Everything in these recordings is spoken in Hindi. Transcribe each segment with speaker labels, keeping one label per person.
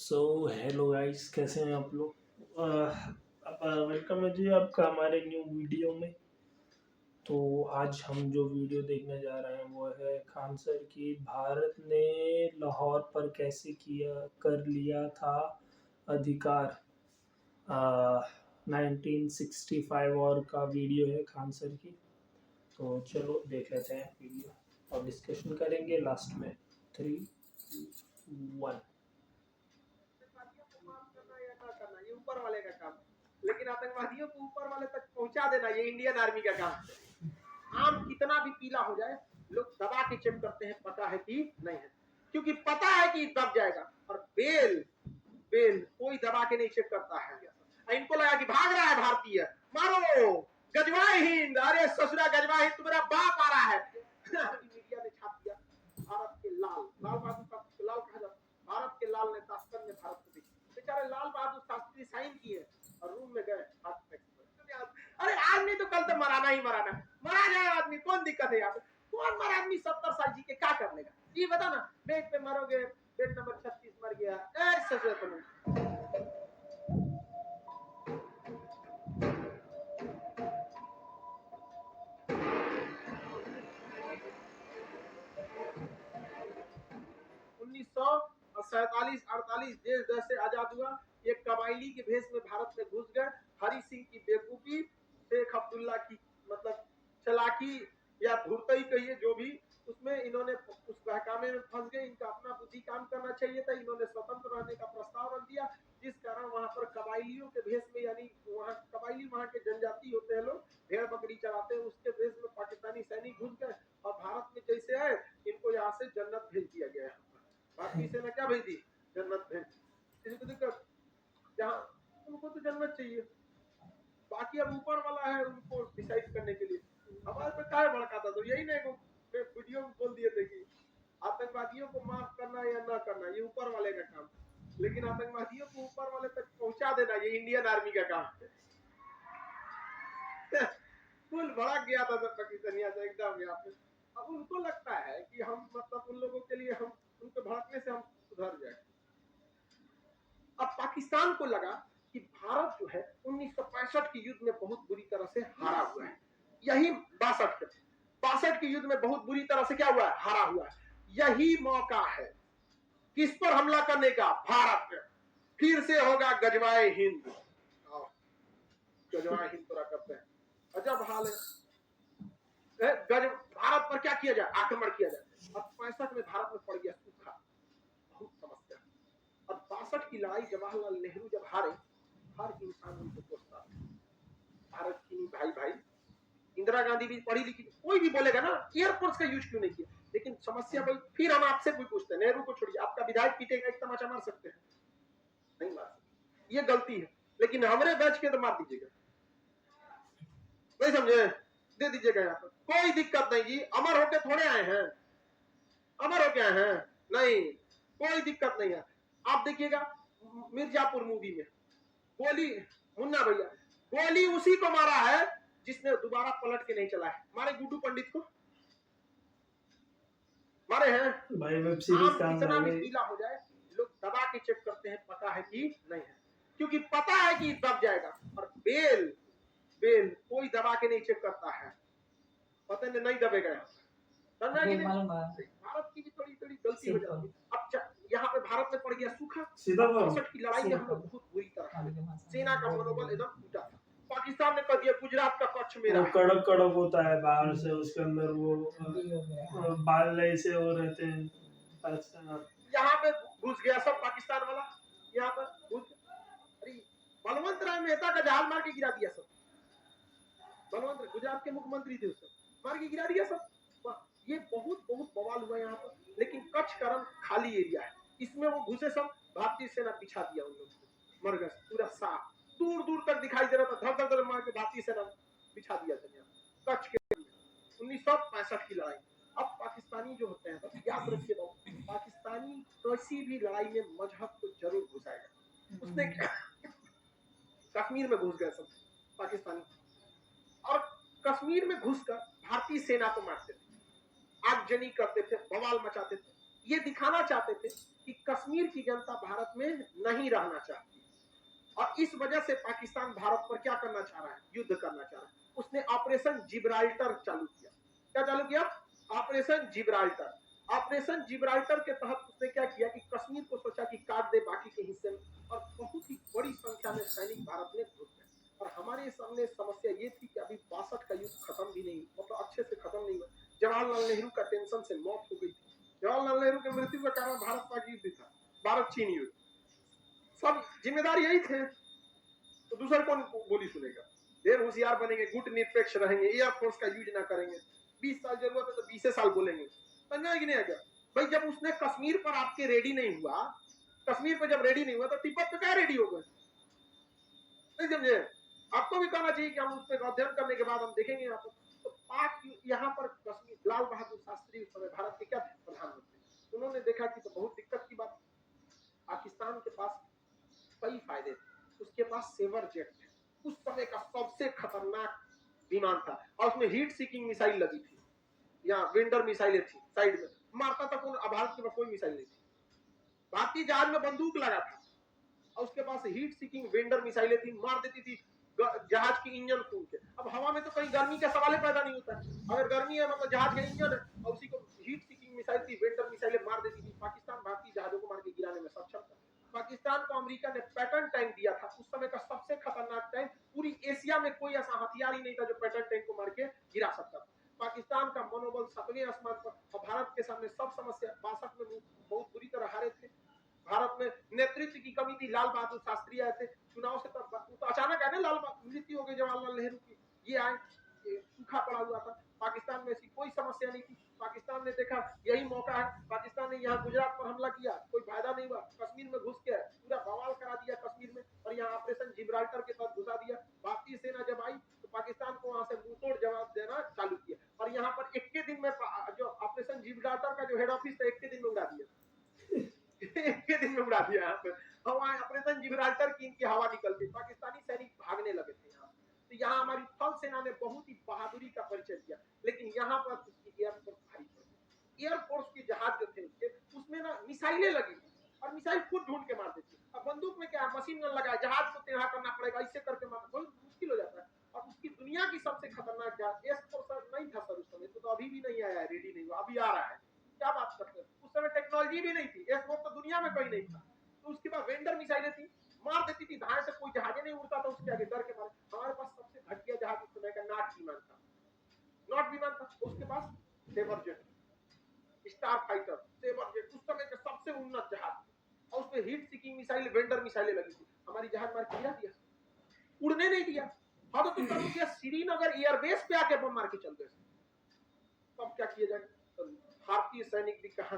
Speaker 1: सो हेलो गाइस, कैसे हैं आप लोग। वेलकम है जी आपका हमारे न्यू वीडियो में। तो आज हम जो वीडियो देखने जा रहे हैं वो है खान सर की भारत ने लाहौर पर कैसे किया कर लिया था अधिकार। 1965 और का वीडियो है खान सर की। तो चलो देख लेते हैं वीडियो और डिस्कशन करेंगे लास्ट में। 3, 2, 1।
Speaker 2: आतंकवादियों को माफ करना या ना करना ये ऊपर वाले का काम है, लेकिन आतंकवादियों को ऊपर वाले तक पहुंचा देना ये इंडियन आर्मी का काम है। आम कितना भी पीला हो जाए, लोग दबा के चेक करते हैं पता है कि नहीं है, क्योंकि पता है कि दब जाएगा। और बेल बेल कोई दबा के नहीं चेक करता है। इनको लगा कि भाग रहा है भारतीय, मारो गजवाए हिंद। अरे ससुरा गजवाए हिंद, तुम्हारा बाप आ रहा है। मीडिया ने छाप दिया भारत के लाल लाल बहादुर शास्त्री, लाल कहा जाता, भारत के लाल ने ताश्कंद में भारत को दी। बेचारे लाल बहादुर शास्त्री साइन किए और रूम में गए हाथ फेंक। अरे आज नहीं तो कल तो मराना ही मराना, मरा जाए आदमी, कौन दिक्कत है यहाँ पे। कौन मरा आदमी 70 साल जी के क्या कर लेगा, ये बता ना। बेड पे मरोगे, बेड नंबर 36 मर गया, ऐसे तुम्हें 1947-48 देश जैसे आजाद हुआ, ये कबायली के भेष में भारत में घुस गए। हरि सिंह की बेवकूफी, शेख अब्दुल्ला की मतलब चलाकी या धूर्तई कहिए, जो भी, उसमें इन्होंने उस बहकामे में फंस गए। इनका अपना बुद्धि काम करना चाहिए था। इन्होंने स्वतंत्र रहने का प्रस्ताव रख दिया, जिस कारण वहां पर कबायलियों के भेष में, यानी वहाँ कबायली वहां के जनजाति होते हैं लोग, भेड़ बकरी चराते हैं, उसके भेष में पाकिस्तानी सैनिक घुस गए और भारत में जैसे आए इनको यहाँ से जन्नत भेज दिया गया है। भारतीय सेना क्या भेज दी, जन्नत भेज। किसी को दिक्कत, जहाँ उनको तो जन्नत चाहिए, बाकी अब ऊपर वाला है उनको डिसाइड करने के लिए। हमारे पे क्या भड़काता, तो यही नहीं वीडियो में बोल दिए थे कि आतंकवादियों को माफ करना या ना करना ये ऊपर वाले का काम, लेकिन आतंकवादियों को ऊपर वाले तक पहुंचा देना ये इंडियन आर्मी का काम है। कुल भड़क गया था सब पाकिस्तानिया से एकदम यहाँ पे। अब उनको लगता है कि हम मतलब उन लोगों के लिए, हम उनके भड़कने से हम सुधर जाए। अब पाकिस्तान को लगा कि भारत जो है 1965 के युद्ध में बहुत बुरी तरह से हारा हुआ है। यही 62 के युद्ध में बहुत बुरी तरह से क्या हुआ है, हारा हुआ है। यही मौका है किस पर हमला करने का, भारत पे। फिर से होगा गजवाए हिंद, गजवाए हिंद पूरा करते हैं। अजब हाल है, भारत पर क्या किया जाए, आक्रमण किया जाए। अब 65 में भारत में पड़ गया सूखा, बहुत समस्या। और 62 की लड़ाई जवाहरलाल नेहरू जब हारे, हर इंसान उनको सोचता था भारत की नहीं भाई भाई। इंदिरा गांधी भी पढ़ी लिखी, कोई भी बोलेगा ना एयरफोर्स का यूज क्यों नहीं किया, लेकिन समस्या भाई। फिर हम आपसे कोई पूछते हैं, नेहरू को छोड़िए, आपका विधायक पीटेगा एक तमाचा मार सकते हैं, नहीं मार सकते, ये गलती है। लेकिन हमारे बैच के तो मार दीजिएगा, नहीं समझे, दे दीजिएगा यहाँ पर, कोई दिक्कत नहीं जी। अमर होके थोड़े आए हैं, अमर होके आए हैं, नहीं कोई दिक्कत नहीं है। आप देखिएगा मिर्जापुर मूवी में गोली, मुन्ना भैया, गोली उसी को मारा है जिसने दोबारा पलट के नहीं चला है। मारे गुड्डू पंडित को मारे हैं
Speaker 1: भाई वेब सीरीज का
Speaker 2: कितना भी पीला हो जाए, लोग दबा के चेक करते हैं पता है कि नहीं है, क्योंकि पता है कि दब जाएगा। और बेल बेल कोई दबा के नहीं चेक करता है, पता नहीं दबेगा। भारत की भी थोड़ी थोड़ी गलती हो जाती है। अब यहाँ पे भारत में पड़ गया सूखा। 62 की लड़ाई में हम लोग बहुत बुरी तरह सेना का मनोबल एकदम टूटा था। पाकिस्तान ने कह दिया गुजरात का पक्ष मेरा,
Speaker 1: कड़क कड़क होता है बाहर से, उसके अंदर वो बाल ऐसे हो रहते हैं।
Speaker 2: यहाँ पे घुस गया सब पाकिस्तान वाला, यहाँ पर घुस गया। अरे बलवंत राय मेहता का जहाज मार के गिरा दिया सब। बलवंत गुजरात के मुख्यमंत्री थे, उसको मार के गिरा दिया सब। ये बहुत बहुत बवाल हुआ यहाँ पर। लेकिन कच्छ का रंग खाली एरिया है, इसमें वो घुसे सब, भारतीय सेना पिछा दिया उन लोगों को, मर गए पूरा साफ, दूर दूर तक दिखाई दे रहा था, धर धर धर मार के भारतीय सेना पिछा दिया था कच्छ के। 1965 की लड़ाई। अब पाकिस्तानी जो होते हैं, याद रखिए बाबू, पाकिस्तानी किसी भी लड़ाई में मजहब को जरूर घुसाएगा। उसने कश्मीर में घुस गए सब पाकिस्तानी, और कश्मीर में घुसकर भारतीय सेना को मारते थे, आगजनी करते थे, बवाल मचाते थे। ये दिखाना चाहते थे कि कश्मीर की जनता भारत में नहीं रहना चाहती और इस वजह से पाकिस्तान भारत पर क्या करना चाह रहा है, युद्ध करना चाह रहा है। उसने ऑपरेशन जिब्राल्टर चालू किया। क्या चालू किया? Operation Gibraltar. ऑपरेशन जिब्राल्टर के तहत उसने क्या किया कि कश्मीर को सोचा कि काट दे बाकी के हिस्से में, और बहुत ही बड़ी संख्या में सैनिक भारत में घुस गए। और हमारे सामने समस्या ये थी कि अभी 62 का युद्ध खत्म भी नहीं, मतलब अच्छे से खत्म नहीं हुआ। जवाहरलाल नेहरू का टेंशन से मौत हो गई थी। जवाहरलाल नेहरू की मृत्यु का कारण भारत पाक युद्ध था, भारत चीन युद्ध, सब जिम्मेदार यही थे। तो दूसरा कौन बोली सुनेगा? ढेर होशियार बनेंगे, गुट निरपेक्ष रहेंगे, एयरफोर्स का यूज ना करेंगे, 20 साल जरूरत है तो 20 साल बोलेंगे, समझा कि नहीं आएगा? भाई जब उसने कश्मीर पर आपके रेडी नहीं हुआ, कश्मीर पर जब रेडी नहीं हुआ तो तिब्बत पे क्या रेडी हो गए? नहीं समझे? आपको भी कहना चाहिए कि हम उस पर अध्ययन करने के बाद हम देखेंगे यहाँ पर। तो पाक यहाँ पर कश्मीर, लाल बहादुर शास्त्री उस समय भारत के क्या थे? प्रधानमंत्री। उन्होंने देखा कि तो बहुत दिक्कत की बात, पाकिस्तान के पास कई फायदे थे। उसके पास सेवर जेट थे, उस समय का सबसे खतरनाक विमान था, और उसमें हीट सीकिंग मिसाइल लगी थी, या विंडर मिसाइलें थी साइड में, मारता था कौन? भारत के पास कोई मिसाइल नहीं थी। भारतीय जहाज में बंदूक लगा था और उसके पास हीट सीकिंग विंडर मिसाइलें थी, मार देती थी जहाज की इंजन खून के। अब हवा में तो कहीं गर्मी का सवाल पैदा नहीं होता है, अगर गर्मी है मतलब जहाज का इंजन है, और उसी को हीट सीकिंग मिसाइल थी, विंडर मिसाइलें मार देती थी। पाकिस्तान भारतीय जहाजों को मार के गिराने में सक्षम था। पाकिस्तान को अमेरिका ने पैटर्न टैंक दिया था, उस समय का सबसे खतरनाक टैंक। पूरी एशिया में कोई ऐसा हथियार ही नहीं था जो पैटर्न टैंक को मार के गिरा सकता था। पाकिस्तान का मनोबल 7वें आसमान पर, और भारत के सामने सब समस्या। 62 में बहुत बुरी तरह हारे थे। भारत में नेतृत्व की कमी थी, लाल बहादुर शास्त्री आए थे चुनाव से, तो अचानक आए ना, लाल मृत्यु हो गई जवाहरलाल नेहरू की, ये आए, सूखा पड़ा हुआ था। पाकिस्तान में ऐसी कोई समस्या नहीं थी। पाकिस्तान ने देखा यही मौका है, पाकिस्तान ने यहाँ गुजरात पर हमला किया, कोई फायदा नहीं हुआ, कश्मीर में घुस के पूरा बवाल करा दिया कश्मीर में, और यहाँ ऑपरेशन जिब्राल्टर के तहत घुसा दिया। भारतीय सेना जब आई तो पाकिस्तान को वहां से मुंहतोड़ जवाब देना चालू किया, और यहाँ पर एक के दिन में जो ऑपरेशन जिब्राल्टर का जो हेड ऑफिस था, एक के दिन में उड़ा दिया। एक के दिन में उड़ा दिया यहाँ पे। हवा ऑपरेशन जिब्राल्टर की इनकी हवा निकल गई, पाकिस्तानी सैनिक भागने लगे थे यहाँ। तो यहाँ हमारी थल सेना ने बहुत ही बहादुरी का परिचय दिया, लेकिन यहाँ पर उसकी एयरफोर्स भारी पड़ गई। एयरफोर्स के जहाज जो थे उसके, उसमें ना मिसाइलें लगी थी, और मिसाइल खुद ढूंढ के मार देती। अब बंदूक में क्या, मशीन गन लगा, जहाज को टेढ़ा करना पड़ेगा, इससे करके मारना बहुत मुश्किल हो जाता है। और उसकी दुनिया की सबसे खतरनाक जहाज एस-400 नहीं था सर उस समय, तो अभी भी नहीं आया है, रेडी नहीं हुआ, अभी आ रहा है। क्या बात करते हैं, उस समय टेक्नोलॉजी भी नहीं थी, एस-4 तो दुनिया में कहीं नहीं था। तो उसके बाद वेंडर मिसाइलें थी, मार देती थी, धाए से कोई जहाज नहीं उड़ता था उसके आगे, डर के मारे। हमारे पास सबसे घटिया जहाज उस समय का नाट विमान था, नॉट विमान था। उसके पास Sabre jet, Starfighter, Sabre jet उस समय का सबसे उन्नत जहाज, और उसमें हीट सीकिंग मिसाइल, वेंडर मिसाइलें लगी थी। हमारी जहाज मार के गिरा दिया, उड़ने नहीं दिया। हाँ तो तुम क्या श्रीनगर एयरबेस पे आके बम मार के चल गए, तब क्या किया जाए? तो भारतीय सैनिक भी कहा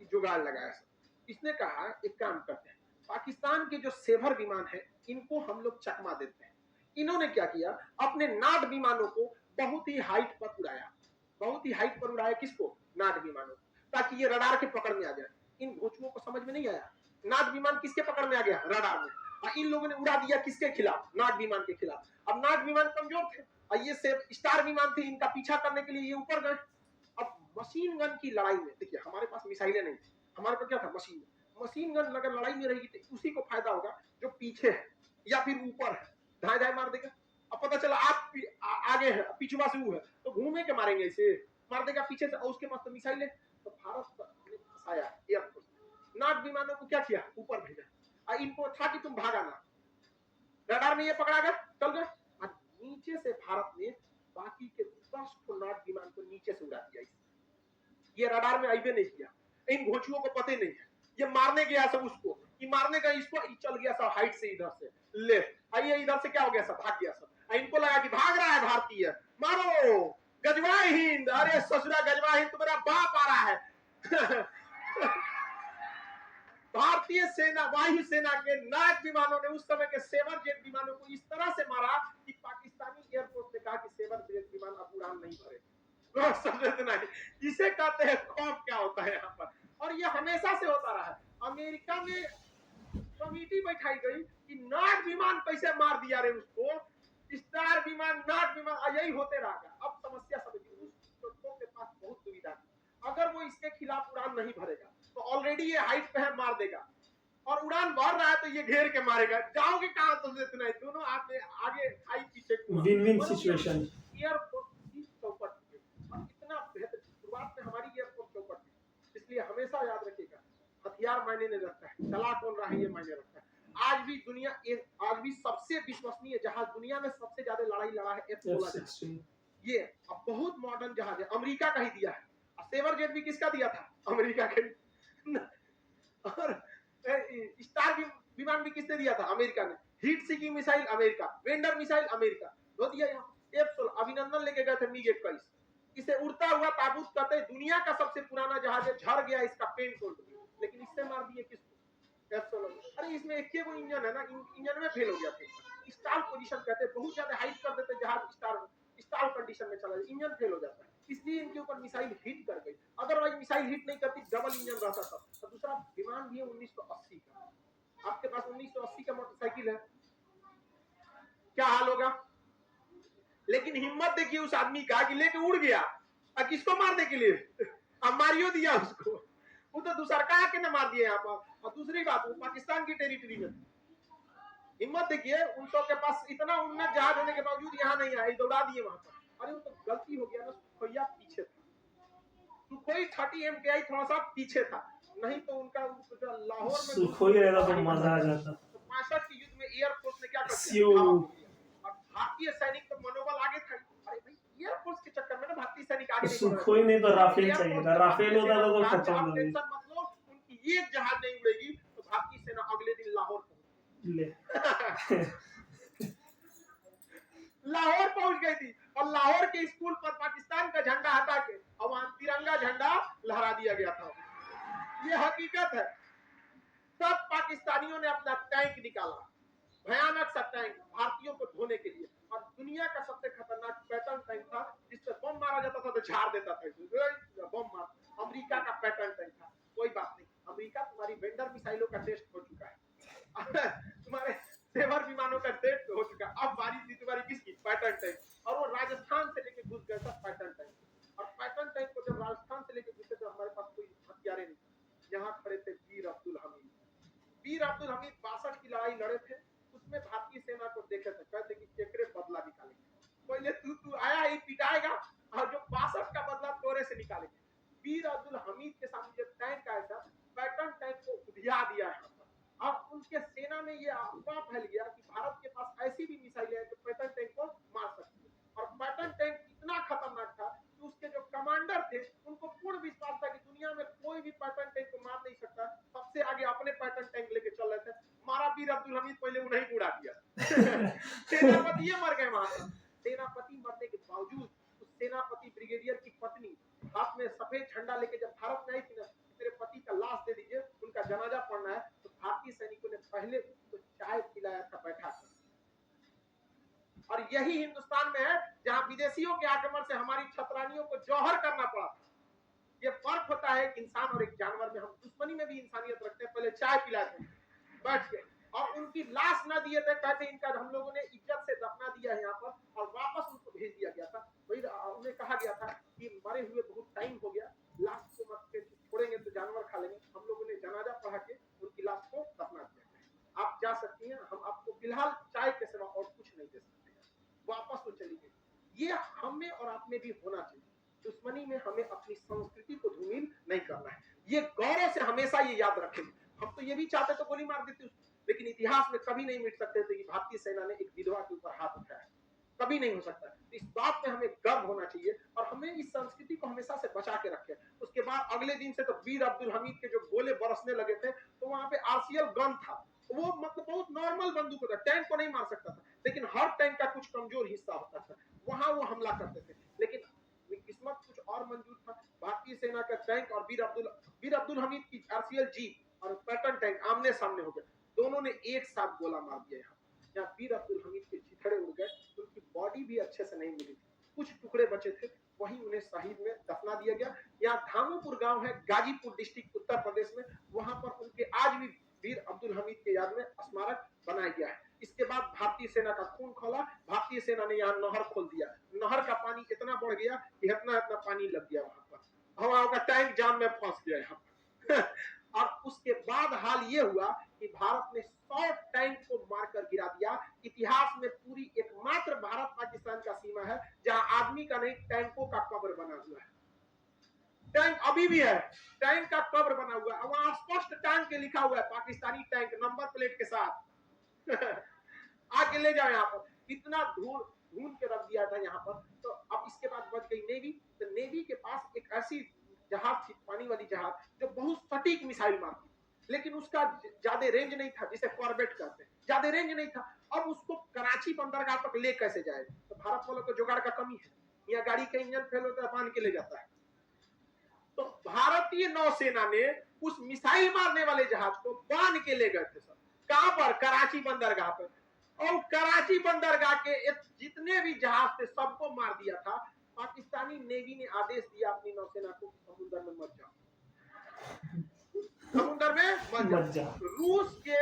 Speaker 2: जुगाड़ लगाया। इसने कहा एक काम करते हैं, पाकिस्तान के जो सेवर विमान है इनको हम लोग चकमा देते हैं। इन्होंने क्या किया, अपने नाट विमानों को बहुत ही हाइट पर उड़ाया, बहुत ही हाइट पर उड़ाया। किसको? नाट विमानों, ताकि ये रडार के पकड़ में आ जाए। इन घोचुओं को समझ में नहीं आया, नाट विमान किसके पकड़ में आ गया? रडार में। और इन लोगों ने उड़ा दिया किसके खिलाफ? नाट विमान के खिलाफ। अब नाट विमान कमजोर थे, और ये स्टार विमान थे, इनका पीछा करने के लिए ये ऊपर गए। अब मशीन गन की लड़ाई में देखिए, हमारे पास मिसाइलें नहीं थी, हमारे पास क्या था? मशीन गन अगर लड़ाई में रहेगी तो उसी को फायदा होगा जो पीछे है या फिर ऊपर है, धाए धाए मार देगा। अब पता चला आप आगे है, पिछुआ से वो है, तो घूमे के मारेंगे, इसे मार देगा पीछे से, और उसके पास तो मिसाइलें। तो भारत ने फंसाया एयरफोर्स, नाट विमानों को क्या किया? ऊपर भेजा, और इनको था कि तुम भागा ना, रडार में ये पकड़ा गया, चल गए। नीचे से भारत ने बाकी के 10 को नाट विमान को नीचे से उड़ा दिया। ये रडार में आईबे नहीं किया, इन घोचुओं को पता नहीं है, ये मारने गया सब उसको, ये मारने का इसको, चल गया सब हाइट से इधर से, ले आइए इधर से, क्या हो गया सब? भाग गया सब। इनको लगा कि भाग रहा है भारतीय, मारो गजवाए हिंद, अरे ससुरा गजवाए हिंद, तुम्हारा बाप आ रहा है। भारतीय सेना, वायु सेना के नाट विमानों ने उस समय के सेवर जेट विमानों को इस तरह से मारा कि पाकिस्तानी एयरफोर्स ने कहा कि सेवर जेट विमान अब उड़ान नहीं भरे। नहीं, इसे कहते हैं खौफ। क्या होता है यहाँ पर, और ये हमेशा से होता रहा है। अमेरिका में कमेटी बैठाई गई कि नाट विमान कैसे मार दिया रे उसको, स्टार विमान, नाट विमान, यही होते रहेगा। अब समस्या समझिए, उस लोगों के पास बहुत दुविधा थी, अगर वो इसके खिलाफ उड़ान नहीं भरेगा तो ऑलरेडी ये हाइट पे है, मार देगा, और उड़ान भर रहा है तो ये घेर के मारेगा, जाओगे कहां तुमसे इतना ही, दोनों आगे आगे खाई पीछे कुआं,
Speaker 1: विन विन
Speaker 2: मतलब
Speaker 1: सिचुएशन।
Speaker 2: एयरफोर्स की चौपट थी, और इतना बेहतर शुरुआत में हमारी एयरफोर्स चौपट थी, इसलिए हमेशा याद रखिएगा हथियार मायने नहीं रखता है, चला कौन रहा है ये मायने रखता है। आज भी दुनिया आज भी सबसे विश्वसनीय जहाज दुनिया में सबसे ज्यादा लड़ाई लड़ा है F-16, ये अब बहुत मॉडर्न जहाज है, अमेरिका का ही दिया है, और सेवर जेट भी किसका दिया था, अमेरिका के, और स्टार विमान भी किसने दिया था, अमेरिका ने, heat seeking missile America, vendor missile America, दो दिया यहाँ, F-16 अभिनंदन लेके गए थे MiG-21, इसे उड़ता हुआ ताबूत कहते हैं, दुनिया का सबसे पुराना जहाज है, झड़ गया इसका पेंट टूट गया, लेकिन इससे मार दिए किसको, F-16, अरे इसमें एक ही इंजन है ना, इंजन में फेल हो गया था, स्टाल पोजीशन कहते हैं, बहुत ज्यादा हाइट कर देते जहाज, स्टाल कंडीशन में चला जाए, इंजन फेल हो जाता है, इसलिए इनके ऊपर मिसाइल हिट कर गई, अदरवाइज मिसाइल हिट नहीं करती, डबल इंजन रहता था। और दूसरा विमान भी है 1980 का, आपके पास 1980 का मोटरसाइकिल है, क्या हाल होगा, लेकिन हिम्मत देखिए उस आदमी का कि लेके उड़ गया, और किसको मारने के लिए, अब मारियो दिया उसको, वो तो दूसरका आके ना मार दिया यहाँ पर, और दूसरी बात वो पाकिस्तान की टेरिटरी में, हिम्मत देखिए उनको के पास इतना उन्नत जहाज होने के बावजूद यहाँ नहीं आए, दौड़ा दिए वहां पर, अरे वो तो गलती हो गया ना, सुखोइया पीछे था, सुखोई 30 MKI थोड़ा सा पीछे था, नहीं तो उनका लाहौर में
Speaker 1: सुखोई रहता तो मजा आ जाता।
Speaker 2: तो 65 के युद्ध में एयरफोर्स ने क्या कर दिया, और भारतीय सैनिक तो मनोबल आगे था, अरे भाई एयरफोर्स के चक्कर में ना भारतीय सैनिक आगे नहीं,
Speaker 1: सुखोई नहीं तो राफेल चाहिए था, राफेल होता था तो खत्म हो गई,
Speaker 2: मतलब उनकी एक जहाज नहीं उड़ेगी तो भारतीय सेना अगले दिन लाहौर लाहौर पहुंच गई थी, और लाहौर के स्कूल पर पाकिस्तान का झंडा हटा के और वहां तिरंगा झंडा लहरा दिया गया था, ये हकीकत है। सब पाकिस्तानियों ने अपना टैंक निकाला, भयानक सा टैंक भारतीयों को धोने के लिए, और दुनिया का सबसे खतरनाक पैटर्न टैंक था, जिस पर बम मारा जाता था तो झाड़ देता था, बम मार, अमेरिका का पैटर्न टैंक था। कोई बात नहीं, अमेरिका तुम्हारी वेंडर मिसाइलों का टेस्ट हो चुका है, तुम्हारे सेवर विमानों का टेस्ट हो चुका है, अब बारी थी तुम्हारी किसकी, पैटर्न टैंक, और वो राजस्थान से लेके घुस गया था पैटर्न टैंक, और पैटर्न टैंक को जब राजस्थान से लेके घुसे तो हमारे पास कोई हथियारे नहीं, यहाँ खड़े थे वीर अब्दुल हमीद, वीर अब्दुल हमीद 62 की लड़ाई लड़े थे, उसमें भारतीय सेना को देखे थे, कहते कि केकरे बदला निकालेंगे, पहले तू आया ही पिटाएगा, और जो 62 का बदला तोरे से निकालेंगे। वीर अब्दुल हमीद के सामने जब टैंक आया था, पैटर्न टैंक को उधिया दिया है, और उनके सेना में ये अफवाह फैल गया कि भारत के पास ऐसी भी मिसाइलें हैं जो पैटर्न टैंक को मार सकती है, और पैटर्न टैंक इतना खतरनाक था कि उसके जो कमांडर थे उनको पूर्ण विश्वास था कि दुनिया में कोई भी पैटर्न टैंक को मार नहीं सकता, सबसे आगे अपने पैटर्न टैंक लेके चल रहे थे, मारा वीर अब्दुल हमीद पहले उन्हें उड़ा दिया, सेनापति ये मर गए वहां पर, सेनापति मरने के बावजूद उस सेनापति ब्रिगेडियर की पत्नी हाथ में सफेद झंडा लेके जब भारत में आई थी ना, तेरे पति का लाश दे दीजिए, उनका जनाजा पढ़ना है, तो भारतीय सैनिकों ने पहले तो चाय पिलाया था बैठा कर, और यही हिंदुस्तान में है जहां विदेशियों के आक्रमण से हमारी छतरानियों को जौहर करना पड़ा था। ये फर्क होता है एक इंसान और एक जानवर में, हम दुश्मनी में भी इंसानियत रखते हैं, पहले चाय पिलाते हैं बैठ के, और उनकी लाश न दिए थे, कहते इनका हम लोगों ने इज्जत से दफना दिया है यहाँ पर, और वापस उनको भेज दिया गया था, वही उन्हें कहा गया था कि मरे हुए बहुत टाइम हो गया, लाश को मत छोड़ेंगे तो जानवर खा लेंगे, हम लोगों ने जनाजा पढ़ा के उनकी लाश को दफना दिया। आप जा सकती हैं, हम आपको फिलहाल चाय के सिवा और कुछ नहीं दे सकते, वापस वो चली गई। ये हमें और आप में भी होना चाहिए, दुश्मनी में हमें अपनी संस्कृति को धूमिल नहीं करना है, ये गौरव से हमेशा ये याद रखें। हम तो ये भी चाहते तो गोली मार देते, लेकिन इतिहास में कभी नहीं मिट सकते थे कि भारतीय सेना ने एक विधवा के ऊपर हाथ उठाया, कभी नहीं हो सकता। इस बात में हमें गर्व होना चाहिए, और हमें इस संस्कृति को हमेशा से बचा के रखें। उसके बाद अगले दिन से तो वीर अब्दुल हमीद के जो गोले बरसने लगे थे, तो वहां पे आरसीएल गन था, वो मतलब बहुत नॉर्मल बंदूक होता, टैंक को नहीं मार सकता था, लेकिन हर टैंक का कुछ कमजोर हिस्सा होता था, वहां वो हमला करते थे, लेकिन किस्मत कुछ और मंजूर था, भारतीय सेना का टैंक और वीर अब्दुल हमीद की आरसीएल जीप और पैटर्न टैंक आमने सामने हो गए, दोनों ने एक साथ गोला मार दिया। यहाँ वीर अब्दुल हमीद के चिथड़े उड़ गए, उनकी बॉडी भी अच्छे से नहीं मिली, कुछ टुकड़े बचे थे, वहीं उन्हें शहीद में दफना दिया गया। यहाँ धामोपुर गांव है, गाजीपुर डिस्ट्रिक्ट उत्तर प्रदेश में, वहां पर उनके आज भी वीर अब्दुल हमीद के याद में स्मारक बनाया गया है। इसके बाद भारतीय सेना का खून खोला, भारतीय सेना ने यहाँ नहर खोल दिया, नहर का पानी इतना बढ़ गया कि इतना पानी लग गया वहां पर, हवाओं का टैंक जाम में फंस गया यहाँ पर। और उसके बाद हाल ये हुआ कि भारत ने 100 टैंक को मारकर गिरा दिया। इतिहास में पूरी एकमात्र भारत पाकिस्तान का सीमा है जहां आदमी का नहीं टैंकों का कब्र बना हुआ है। टैंक अभी भी है, टैंक का कब्र बना हुआ है, वहां स्पष्ट टैंक के लिखा हुआ है पाकिस्तानी टैंक नंबर प्लेट के साथ। आके ले जाओ यहाँ पर। इतना धूल ढूंढ के रख दिया था यहाँ पर। तो अब इसके बाद बच गई नेवी। तो नेवी के पास एक ऐसी जहाज थी, पानी वाली जहाज, जो बहुत सटीक मिसाइल मारती, लेकिन उसका ज्यादा रेंज नहीं था, जिसे कॉर्बेट कहते हैं, ज्यादा रेंज नहीं था। अब उसको कराची बंदरगाह तक ले कैसे जाए? तो भारत वालों को जुगाड़ का कमी है। यहाँ गाड़ी का इंजन फेल होता है, बांध के ले जाता है। तो भारतीय नौसेना ने उस मिसाइल मारने वाले जहाज को बांध के ले गए थे सर। कहां पर? कराची बंदरगाह पर। और कराची बंदरगाह के जितने भी जहाज थे सबको मार दिया था। पाकिस्तानी नेवी ने आदेश दिया अपनी नौसेना को समुद्र में मत जाओ, समुद्र में मत जाओ। रूस के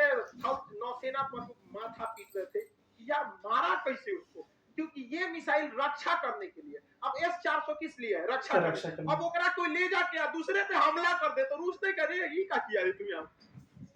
Speaker 2: नौसेना प्रमुख माथा पीट रहे थे कि यार मारा कैसे उसको, क्योंकि ये मिसाइल रक्षा करने के लिए। अब S-400 किस लिए है? रक्षा करने। अब ओकरा कोई ले जाके दूसरे पे हमला कर दे तो रूस नहीं करे, ये क्या किया है तुम यहाँ?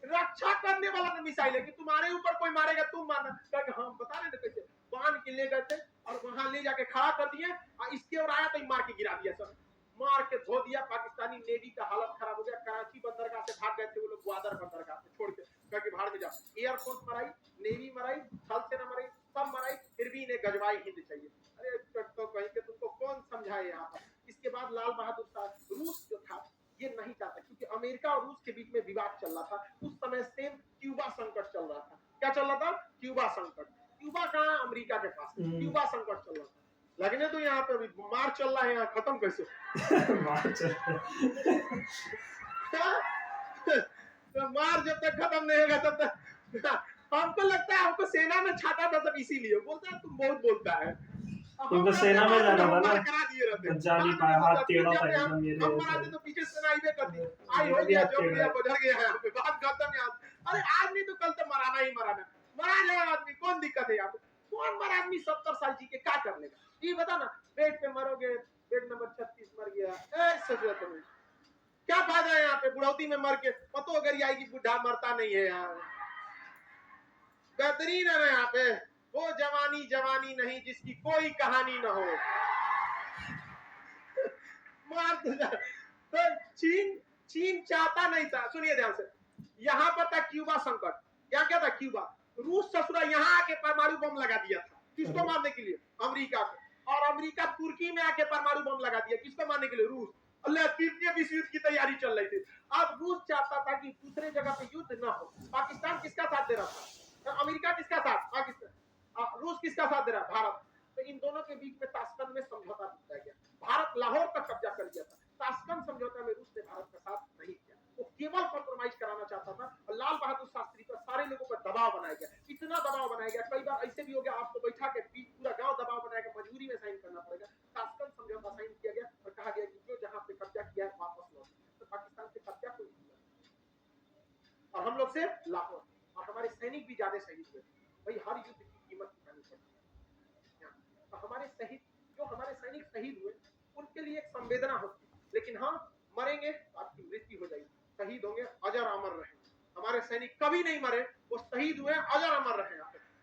Speaker 2: रक्षा करने वाला मिसाइल है कि तुम्हारे ऊपर कोई मारेगा तुम मारना। हम बता रहे थे कैसे बांध के ले गए थे और वहां ले जाके खड़ा कर दिए, और इसके और आया तो मार के गिरा दिया सर, मार के धो दिया। पाकिस्तानी नेवी का हालत खराब हो गया। कराची बंदरगाह से भाग गए थे वो लोग, ग्वादर बंदरगाह से छोड़ के भाड़ में जाओ। एयरफोर्स मराई, नेवी मराई, थल सेना मराई, सब मराई, फिर भी इन्हें गजवाई हिंद चाहिए। अरे तो कहीं के तुमको कौन समझाए यहाँ पर? इसके बाद लाल बहादुर शास्त्री, रूस जो था ये नहीं चाहता, क्योंकि अमेरिका और रूस के बीच में विवाद चल रहा था उस समय। सेम क्यूबा संकट चल रहा था। क्या चल रहा था? क्यूबा संकट। क्यूबा कहाँ? अमेरिका के पास। क्यूबा संकट चल रहा था। लगने तो यहाँ पे मार चल रहा है, यहाँ खत्म कैसे? मार चल तो मार जब तक खत्म नहीं होगा तब तक। हमको लगता है हमको सेना में छाटा था सब इसीलिए। बोलता है तुम बहुत बोलता है,
Speaker 1: तुमको सेना में जाना था ना, जा नहीं पाया, हाथ टेढ़ा था एकदम मेरे
Speaker 2: हम मराते तो पीछे से आईबे करती, आई हो गया, जो गया, गुजर गया यहाँ पे, बात खत्म यहाँ। अरे आज नहीं तो कल तो मराना ही मराना, मरा ले आदमी, कौन दिक्कत है यहाँ पे? कौन मरा आदमी 70 साल जी के क्या कर लेगा? ये बता ना, बेड पे मरोगे, बेड नंबर 36 मर गया, सोचो तुम्हें क्या फायदा है यहाँ पे? बुढ़ौती में मर के पतो अगर आएगी, बुढ़ा मरता नहीं है यहाँ। बेहतरीन है ना यहाँ पे, वो जवानी जवानी नहीं जिसकी कोई कहानी ना हो। मार तो चीन चाहता नहीं था। सुनिए ध्यान से, यहाँ पर था क्यूबा संकट। क्या था क्यूबा? रूस ससुरा यहाँ आके परमाणु बम लगा दिया था। किसको मारने के लिए? अमेरिका को। और अमेरिका तुर्की में आके परमाणु बम लगा दिया, किसको मारने के लिए? रूस। अल्लाह, तृतीय विश्व युद्ध की तैयारी चल रही थी। अब रूस चाहता था कि दूसरे जगह पे युद्ध ना हो। पाकिस्तान किसका साथ दे रहा था? अमेरिका किसका साथ? पाकिस्तान। रूस किसका साथ दे रहा? भारत। तो इन दोनों के बीच में ताशकंद में समझौता किया गया। भारत लाहौर तक कब्जा कर लिया था। ताशकंद समझौता में रूस ने भारत का साथ नहीं किया, वो केवल कॉम्प्रोमाइज कराना चाहता था। और लाल बहादुर शास्त्री पर सारे लोगों पर दबाव बनाया गया, इतना दबाव बनाया गया, कई बार ऐसे भी हो गया आपको बैठा के पूरा गांव दबाव बनाएगा, मजबूरी में साइन करना पड़ेगा। ताशकंद समझौता साइन किया गया और कहा गया कि जो जहां पे कब्जा किया है वापस लौट। तो पाकिस्तान से कब्जा कोई किया और हम लोग से लाहौर, और हमारे सैनिक भी ज्यादा शहीद हुए। भाई हर युद्ध की कीमत चुकानी पड़ती है। तो हमारे शहीद, जो हमारे सैनिक शहीद हुए उनके लिए एक संवेदना होती है, लेकिन हाँ मरेंगे तो आपकी मृत्यु हो जाएगी, शहीद होंगे, अजर अमर रहेंगे। हमारे सैनिक कभी नहीं मरे, वो शहीद हुए, अजर अमर रहे।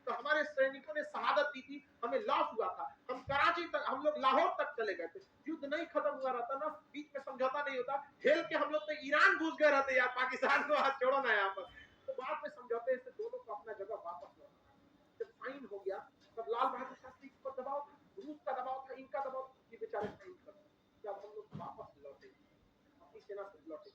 Speaker 2: तो हमारे सैनिकों ने शहादत दी थी, हमें लॉस हुआ था। हम कराची तक, हम लोग लाहौर तक चले गए थे, युद्ध नहीं खत्म हुआ रहता ना, बीच में समझौता नहीं होता, हेल के हम लोग तो ईरान घुस गए रहते यार, पाकिस्तान को हाथ छोड़ो ना यहाँ पर। तो बाद में समझौते से दोनों को अपना जगह वापस लौटा। जब साइन हो गया तब लाल बहादुर शास्त्री पर दबाव था, रूस का दबाव था, इनका दबाव, ये बेचारे साइन कर। जब हम लोग वापस लौटे, अपनी सेना से लौटे,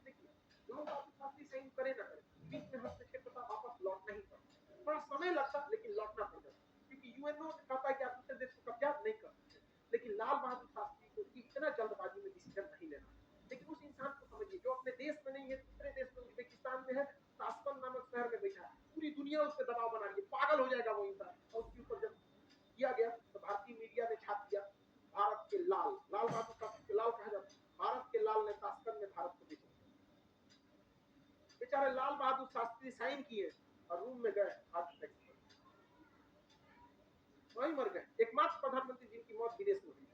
Speaker 2: देखिए लाल बहादुर शास्त्री साइन करे ना करे, बीच में हस्तक्षेप होता, वापस लौटना ही पड़ता। थोड़ा समय लगता लेकिन लौटना पड़ जाता, क्योंकि यूएनओ कहता है कि आप दूसरे देश को कब्जा नहीं कर सकते। लेकिन लाल बहादुर शास्त्री को इतना जल्दबाजी में डिसीजन नहीं लेना। लेकिन उस इंसान को समझिए जो अपने देश में नहीं है, दूसरे देश में, उज्बेकिस्तान में है, ताशकंद नामक शहर में बैठा है, पूरी दुनिया उस पर दबाव बना रही है, पागल हो जाएगा वो इंसान। और उसके ऊपर जब किया गया तो भारतीय मीडिया ने छाप दिया, भारत के लाल, लाल बहादुर शास्त्री के लाल कहा जाता है, भारत के लाल ने ताशकंद में भारत को बेचा। बेचारे लाल बहादुर शास्त्री साइन किए और रूम में गए, हार्ट अटैक वहीं मर गए। एकमात्र प्रधानमंत्री जिनकी मौत विदेश में हुई।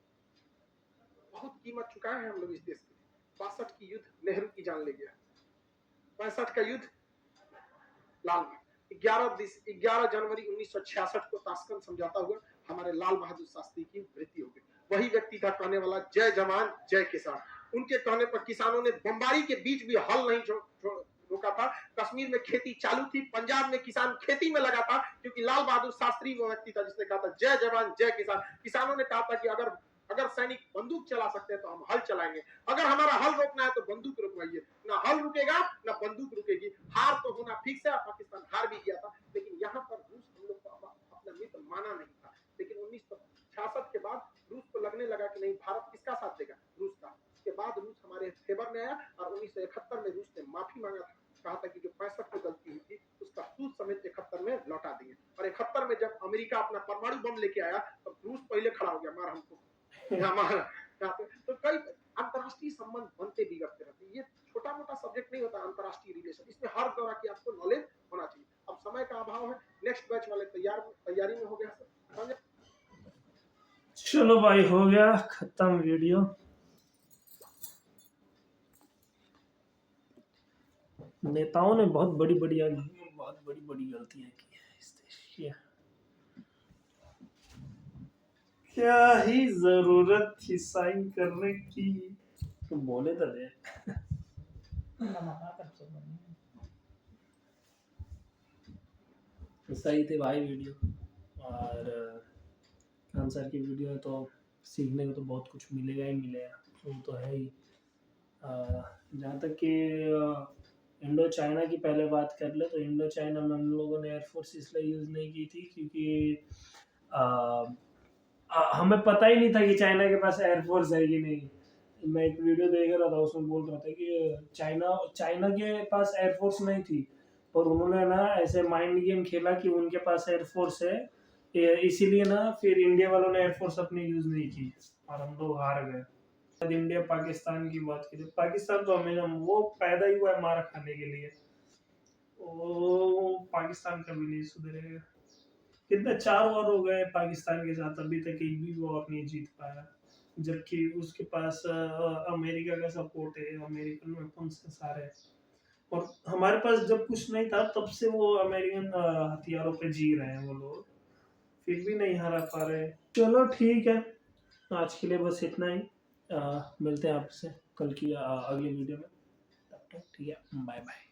Speaker 2: बहुत कीमत चुकाए हैं हम लोग इस देश के, 62 की युद्ध नेहरू की जान ले गया, 65 का युद्ध लाल बहादुर, 11 जनवरी 1966 को ताशकंद समझौता हुआ, हमारे लाल बहादुर शास्त्री की मृत्यु हो गई। वही व्यक्ति था कहने वाला जय जवान जय किसान। उनके कहने पर किसानों ने बमबारी के बीच भी हल नहीं रोका था। कश्मीर में खेती चालू थी, पंजाब में किसान खेती में लगा था, क्योंकि लाल बहादुर शास्त्री वो व्यक्ति था जिसने कहा था जय जवान जय किसान। किसानों ने कहा था कि अगर सैनिक बंदूक चला सकते हैं तो हम हल चलाएंगे, अगर हमारा हल रोकना है तो बंदूक रुकवाइए, ना हल रुकेगा ना बंदूक रुकेगी। हार तो होना फिक्स है, पाकिस्तान हार भी गया था, लेकिन यहाँ पर रूस हम लोग को अपना मित्र माना नहीं था। लेकिन 1966 के बाद रूस को लगने लगा कि नहीं, भारत किसका साथ देगा, रूस का। उसके बाद रूस हमारे फेवर में आया और 1971 में रूस ने माफी मांगा था, कहा था कि जो 65 में गलती हुई थी उसका सूद समेत 71 में लौटा देंगे। और 71 में जब अमेरिका अपना परमाणु बम लेके आया तो रूस पहले खड़ा हो गया, मार हमको हमारा। तो कई अंतरराष्ट्रीय संबंध बनते बिगड़ते रहते, ये छोटा मोटा सब्जेक्ट नहीं होता अंतरराष्ट्रीय रिलेशन, इसमें हर तरह की आपको नॉलेज होना चाहिए। अब समय का अभाव है, नेक्स्ट बैच वाले तैयारी में हो गया सर।
Speaker 1: चलो भाई, हो गया खत्म वीडियो। नेताओं ने बहुत बड़ी बड़ी गलतियां की है इस देश की। क्या ही जरूरत थी साइन करने की, तो बोले तो दे। सही थे भाई वीडियो, और खान सर की वीडियो है तो सीखने को तो बहुत कुछ मिलेगा ही मिलेगा, वो तो है ही। जहाँ तक कि इंडो चाइना की पहले बात कर ले, तो इंडो चाइना में हम लोगों ने एयरफोर्स इसलिए यूज़ नहीं की थी क्योंकि हमें पता ही नहीं था कि चाइना के पास एयरफोर्स है कि नहीं। मैं एक वीडियो देख रहा था, उसमें बोल रहा था कि चाइना के पास एयरफोर्स नहीं थी, पर उन्होंने ना ऐसे माइंड गेम खेला कि उनके पास एयरफोर्स है, इसीलिए ना फिर इंडिया वालों ने एयरफोर्स अपनी यूज़ नहीं की और हम लोग हार गए। इंडिया पाकिस्तान की बात करें, पाकिस्तान तो हमेशा वो पैदा ही हुआ है मार खाने के लिए, वो पाकिस्तान कभी नहीं सुधरेगा। कितने 4 वॉर हो गए पाकिस्तान के साथ, अभी तक एक भी वॉर नहीं जीत पाया, जबकि उसके पास अमेरिका का सपोर्ट है, अमेरिकन वेपन्स है सारे, और हमारे पास जब कुछ नहीं था तब से वो अमेरिकन हथियारों पे जी रहे हैं वो लोग, फिर भी नहीं हरा पा रहे। चलो ठीक है, आज के लिए बस इतना ही। मिलते हैं आपसे कल की अगली वीडियो में, तब तक ठीक है, बाय बाय।